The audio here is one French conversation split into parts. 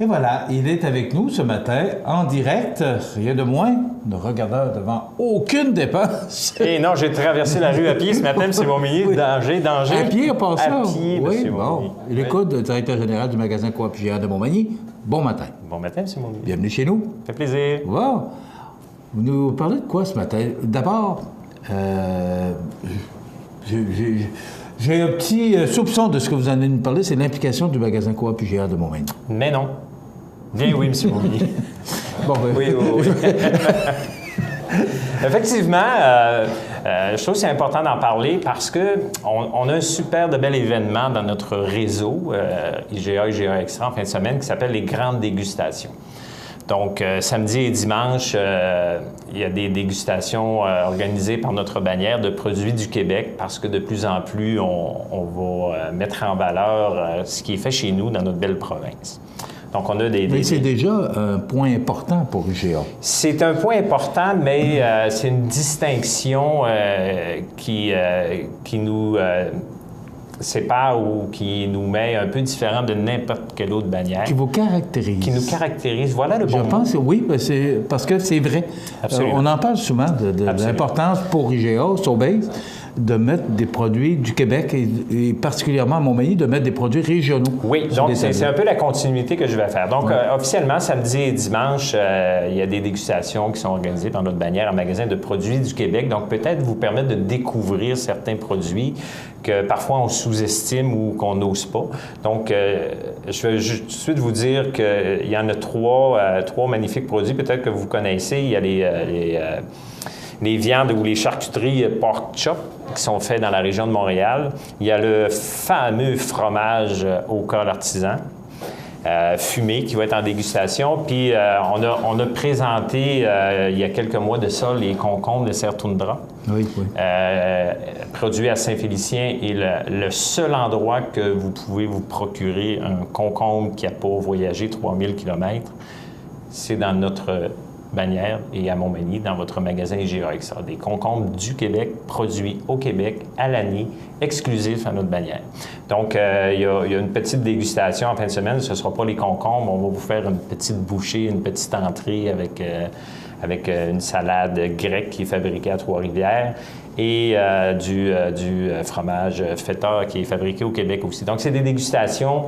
Et voilà, il est avec nous ce matin, en direct, rien de moins, ne regardant devant aucune dépense. Et non, j'ai traversé la rue à pied ce matin, M. Beaumilly. Oui. Danger. À pied, en passant. À pied, oui, M. bon. Il écoute le directeur général du magasin Coop Géant de Montmagny. Bon matin. Bon matin, M. Beaumilly. Bienvenue chez nous. Ça fait plaisir. Wow. Vous nous parlez de quoi ce matin? D'abord, j'ai un petit soupçon de ce que vous en allez nous parler, c'est l'implication du magasin Coop Géant de Montmagny. Mais non. Bien oui, M. Beaumilly. Bon, ben... Oui. Effectivement, je trouve que c'est important d'en parler parce qu'on a un super de bel événement dans notre réseau IGA Extra en fin de semaine qui s'appelle les grandes dégustations. Donc, samedi et dimanche, il y a des dégustations organisées par notre bannière de produits du Québec parce que de plus en plus, on va mettre en valeur ce qui est fait chez nous dans notre belle province. Donc, on a Mais c'est déjà un point important pour IGA. C'est un point important, mais c'est une distinction qui nous sépare ou qui nous met un peu différent de n'importe quelle autre bannière. Qui vous caractérise. Qui nous caractérise. Voilà le bon mot. Je pense, oui, parce que c'est vrai. On en parle souvent de l'importance pour IGA, Sobeys, de mettre des produits du Québec et particulièrement à Montmagny, de mettre des produits régionaux. Oui, donc c'est un peu la continuité que je vais faire. Donc, officiellement, samedi et dimanche, il y a des dégustations qui sont organisées par notre bannière en magasin de produits du Québec. Donc, peut-être vous permettre de découvrir certains produits que parfois on sous-estime ou qu'on n'ose pas. Donc, je vais tout de suite vous dire qu'il y en a trois magnifiques produits, peut-être que vous connaissez. Il y a les viandes ou les charcuteries pork chop qui sont faites dans la région de Montréal. Il y a le fameux fromage au col artisan, fumé, qui va être en dégustation. Puis on a présenté il y a quelques mois de ça les concombres de Serre Toundra. Oui. Produit à Saint-Félicien et le seul endroit que vous pouvez vous procurer un concombre qui n'a pas voyagé 3000 km, c'est dans notre bannière et à Montmagny, dans votre magasin IGA Extra. Des concombres du Québec, produits au Québec, à l'année, exclusifs à notre bannière. Donc, il y a une petite dégustation en fin de semaine. Ce ne sera pas les concombres. On va vous faire une petite bouchée, une petite entrée avec une salade grecque qui est fabriquée à Trois-Rivières et du fromage feta qui est fabriqué au Québec aussi. Donc, c'est des dégustations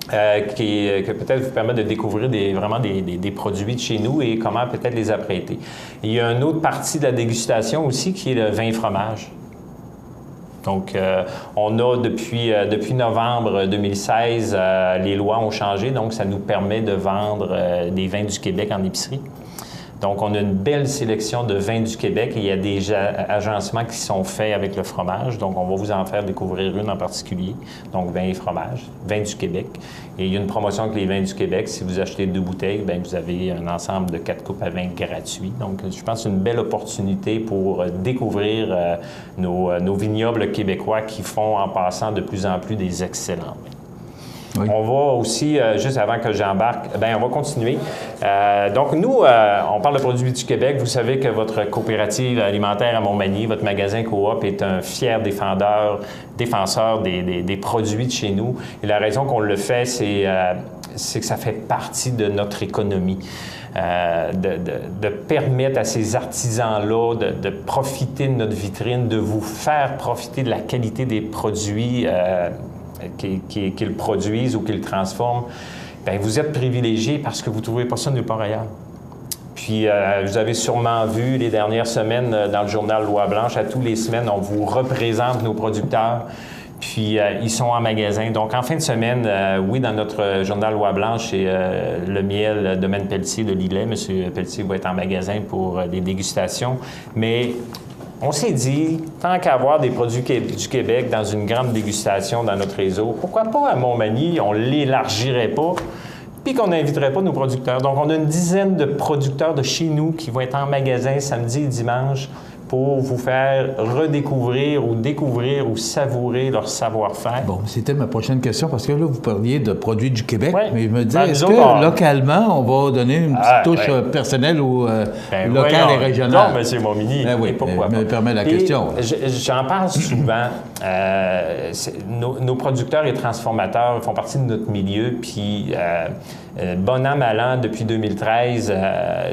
que peut-être vous permettent de découvrir vraiment des produits de chez nous et comment peut-être les apprêter. Il y a une autre partie de la dégustation aussi qui est le vin et fromage. Donc, on a depuis novembre 2016, les lois ont changé, donc ça nous permet de vendre des vins du Québec en épicerie. Donc, on a une belle sélection de vins du Québec et il y a des agencements qui sont faits avec le fromage. Donc, on va vous en faire découvrir une en particulier. Donc, vin et fromage, vins du Québec. Et il y a une promotion avec les vins du Québec. Si vous achetez 2 bouteilles, bien, vous avez un ensemble de 4 coupes à vin gratuits. Donc, je pense que c'est une belle opportunité pour découvrir nos vignobles québécois qui font, en passant, de plus en plus des excellents vins. Oui. On va aussi, juste avant que j'embarque, on va continuer. Donc, nous, on parle de produits du Québec. Vous savez que votre coopérative alimentaire à Montmagny, votre magasin Coop, est un fier défenseur des produits de chez nous. Et la raison qu'on le fait, c'est que ça fait partie de notre économie. De permettre à ces artisans-là de profiter de notre vitrine, de vous faire profiter de la qualité des produits qu'ils produisent ou qu'ils transforment, bien, vous êtes privilégiés parce que vous ne trouvez pas ça nulle part ailleurs. Puis, vous avez sûrement vu les dernières semaines dans le journal Loi-Blanche, à tous les semaines, on vous représente nos producteurs, puis ils sont en magasin. Donc, en fin de semaine, oui, dans notre journal Loi-Blanche, c'est le miel Domaine Pelletier de Lillet. M. Pelletier va être en magasin pour des dégustations, mais on s'est dit, tant qu'à avoir des produits du Québec dans une grande dégustation dans notre réseau, pourquoi pas à Montmagny, on ne l'élargirait pas, puis qu'on n'inviterait pas nos producteurs. Donc, on a une dizaine de producteurs de chez nous qui vont être en magasin samedi et dimanche pour vous faire redécouvrir ou découvrir ou savourer leur savoir-faire. Bon, c'était ma prochaine question, parce que là, vous parliez de produits du Québec, mais je me disais, est-ce que localement, on va donner une petite touche personnelle ou locale et régionale? Non, M. Momini, oui, pourquoi me permet la question. J'en parle souvent. Nos producteurs et transformateurs font partie de notre milieu, puis bon an, mal an, depuis 2013,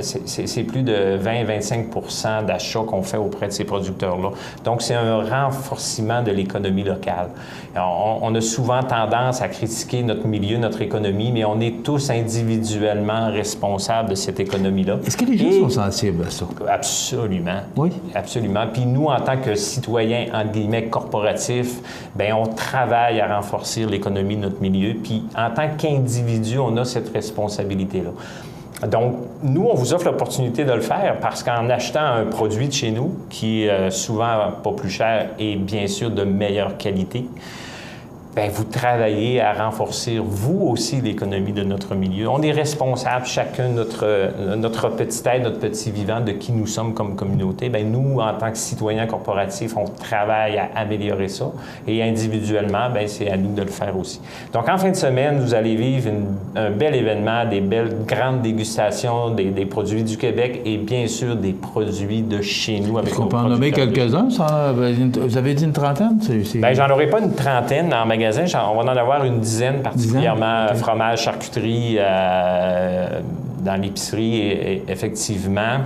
c'est plus de 20-25 d'achats qu'on fait auprès de ces producteurs-là. Donc, c'est un renforcement de l'économie locale. On a souvent tendance à critiquer notre milieu, notre économie, mais on est tous individuellement responsables de cette économie-là. Est-ce que les gens sont sensibles à ça? Absolument. Oui? Absolument. Puis nous, en tant que citoyens, entre guillemets, corporatifs, bien, on travaille à renforcer l'économie de notre milieu. Puis en tant qu'individu, on a cette responsabilité-là. Donc, nous, on vous offre l'opportunité de le faire parce qu'en achetant un produit de chez nous, qui est souvent pas plus cher et bien sûr de meilleure qualité, bien, vous travaillez à renforcer, vous aussi, l'économie de notre milieu. On est responsable, chacun, notre petite être, notre petit vivant, de qui nous sommes comme communauté. Bien, nous, en tant que citoyens corporatifs, on travaille à améliorer ça. Et individuellement, bien, c'est à nous de le faire aussi. Donc, en fin de semaine, vous allez vivre un bel événement, des belles grandes dégustations des produits du Québec et bien sûr des produits de chez nous. Est-ce qu'on peut en nommer quelques-uns? Vous avez dit une trentaine? Bien, j'en aurai pas une trentaine en magasin. On va en avoir une dizaine, particulièrement fromage, charcuterie, dans l'épicerie, effectivement.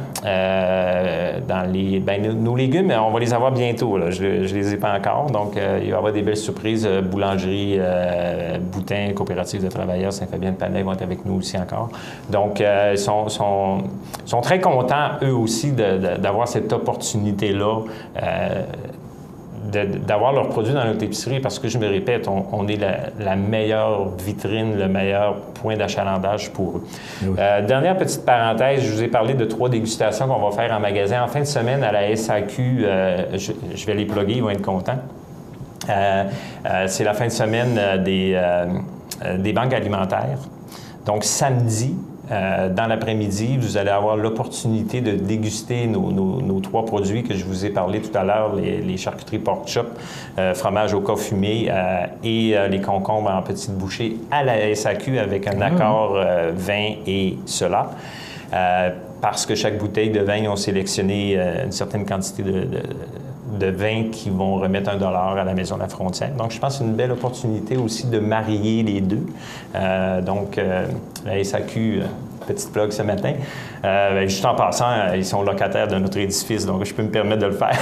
Nos légumes, on va les avoir bientôt. Là. Je ne les ai pas encore. Donc, il va y avoir des belles surprises. Boulangerie, Boutin, Coopérative de travailleurs, Saint-Fabien-de-Palais vont être avec nous aussi encore. Donc, ils sont très contents, eux aussi, d'avoir cette opportunité-là. D'avoir leurs produits dans notre épicerie parce que, je me répète, on est la meilleure vitrine, le meilleur point d'achalandage pour eux. Oui. Dernière petite parenthèse, je vous ai parlé de 3 dégustations qu'on va faire en magasin. En fin de semaine, à la SAQ, je vais les plugger, ils vont être contents. C'est la fin de semaine des banques alimentaires. Donc, samedi, dans l'après-midi, vous allez avoir l'opportunité de déguster nos 3 produits que je vous ai parlé tout à l'heure, les charcuteries pork chop, fromage au cas fumé et les concombres en petites bouchées à la SAQ avec un accord vin et cela. Parce que chaque bouteille de vin, ils ont sélectionné une certaine quantité de vins qui vont remettre $1 à la Maison de la Frontière. Donc, je pense que c'est une belle opportunité aussi de marier les deux. Donc, la SAQ, petite plug ce matin. Juste en passant, ils sont locataires de notre édifice, donc je peux me permettre de le faire.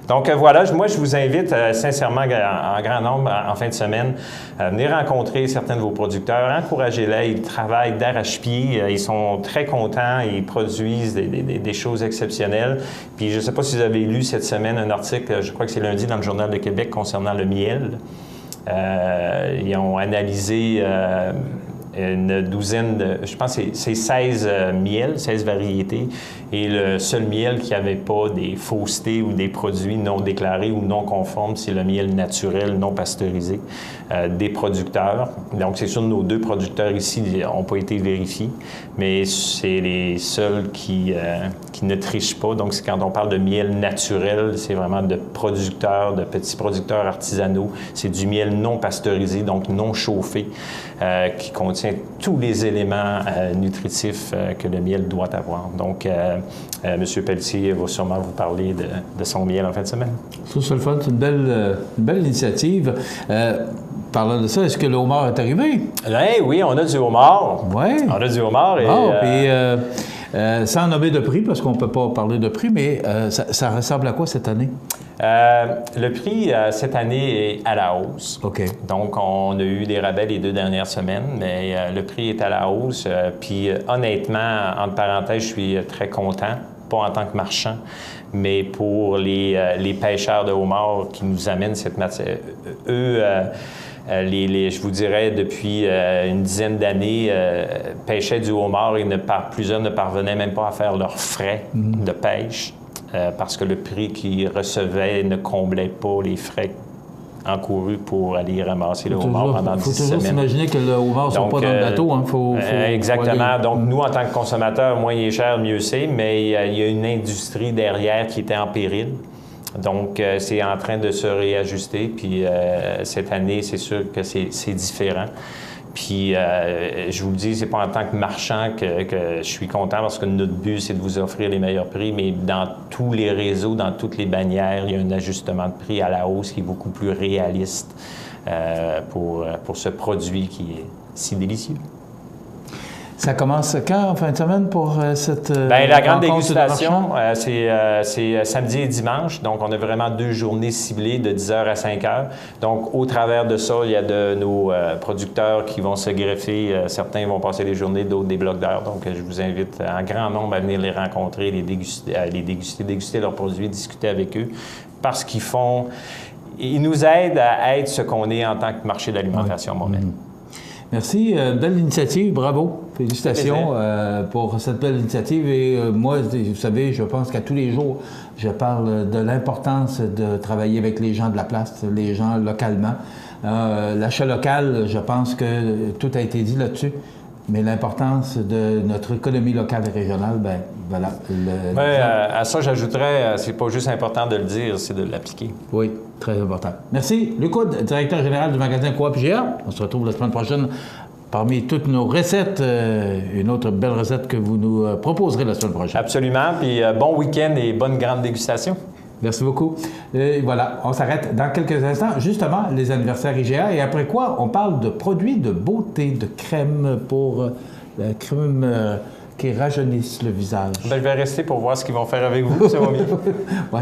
Donc voilà, moi je vous invite sincèrement en grand nombre en fin de semaine à venir rencontrer certains de vos producteurs, encouragez-les, ils travaillent d'arrache-pied, ils sont très contents, ils produisent des choses exceptionnelles. Puis je ne sais pas si vous avez lu cette semaine un article, je crois que c'est lundi dans le Journal de Québec concernant le miel. Ils ont analysé une douzaine je pense que c'est 16 miels, 16 variétés, et le seul miel qui n'avait pas des faussetés ou des produits non déclarés ou non conformes, c'est le miel naturel, non pasteurisé, des producteurs. Donc, c'est sûr, nos 2 producteurs ici n'ont pas été vérifiés, mais c'est les seuls qui ne trichent pas. Donc, quand on parle de miel naturel, c'est vraiment de producteurs, de petits producteurs artisanaux. C'est du miel non pasteurisé, donc non chauffé, qui contient tous les éléments nutritifs que le miel doit avoir. Donc, M. Pelletier va sûrement vous parler de son miel en fin de semaine. Ça, c'est le fun. C'est une belle initiative. Parlant de ça, est-ce que le homard est arrivé? Oui, on a du homard. Oui. On a du homard. Sans nommer de prix, parce qu'on ne peut pas parler de prix, mais ça ressemble à quoi cette année? Le prix, cette année, est à la hausse. OK. Donc, on a eu des rabais les 2 dernières semaines, mais le prix est à la hausse. Puis, honnêtement, entre parenthèses, je suis très content, pas en tant que marchand, mais pour les pêcheurs de homards qui nous amènent cette matière. Eux, je vous dirais, depuis une dizaine d'années, pêchaient du homard et plusieurs ne parvenaient même pas à faire leurs frais de pêche parce que le prix qu'ils recevaient ne comblait pas les frais encouru pour aller ramasser le homard pendant 10 semaines. Il faut toujours s'imaginer que le homard ne soit pas dans le bateau. Hein. Exactement. Donc, nous, en tant que consommateurs, moins il est cher, mieux c'est, mais il y a une industrie derrière qui était en péril. Donc, c'est en train de se réajuster. Puis, cette année, c'est sûr que c'est différent. Puis, je vous le dis, c'est pas en tant que marchand que je suis content parce que notre but, c'est de vous offrir les meilleurs prix, mais dans tous les réseaux, dans toutes les bannières, il y a un ajustement de prix à la hausse qui est beaucoup plus réaliste pour ce produit qui est si délicieux. Ça commence quand, en fin de semaine, pour cette la grande dégustation, c'est samedi et dimanche. Donc, on a vraiment 2 journées ciblées de 10h à 5h. Donc, au travers de ça, il y a de nos producteurs qui vont se greffer. Certains vont passer des journées, d'autres des blocs d'heures. Donc, je vous invite en grand nombre à venir les rencontrer, déguster leurs produits, discuter avec eux. Parce ils nous aident à être ce qu'on est en tant que marché d'alimentation moi-même. Merci. Belle initiative. Bravo. Félicitations pour cette belle initiative. Et moi, vous savez, je pense qu'à tous les jours, je parle de l'importance de travailler avec les gens de la place, les gens localement. L'achat local, je pense que tout a été dit là-dessus. Mais l'importance de notre économie locale et régionale, bien, voilà. À ça, j'ajouterais, c'est pas juste important de le dire, c'est de l'appliquer. Oui, très important. Merci. Luc Houde, directeur général du magasin Coop IGA. On se retrouve la semaine prochaine parmi toutes nos recettes. Une autre belle recette que vous nous proposerez la semaine prochaine. Absolument. Puis bon week-end et bonne grande dégustation. Merci beaucoup. Et voilà, on s'arrête dans quelques instants. Justement, les anniversaires IGA. Et après quoi, on parle de produits de beauté, de crème pour la crème qui rajeunissent le visage. Je vais rester pour voir ce qu'ils vont faire avec vous, ça va bien. Oui,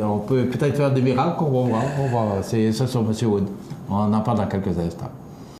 on peut peut-être faire des miracles, on va voir. C'est ça sur M. Wood. On en parle dans quelques instants.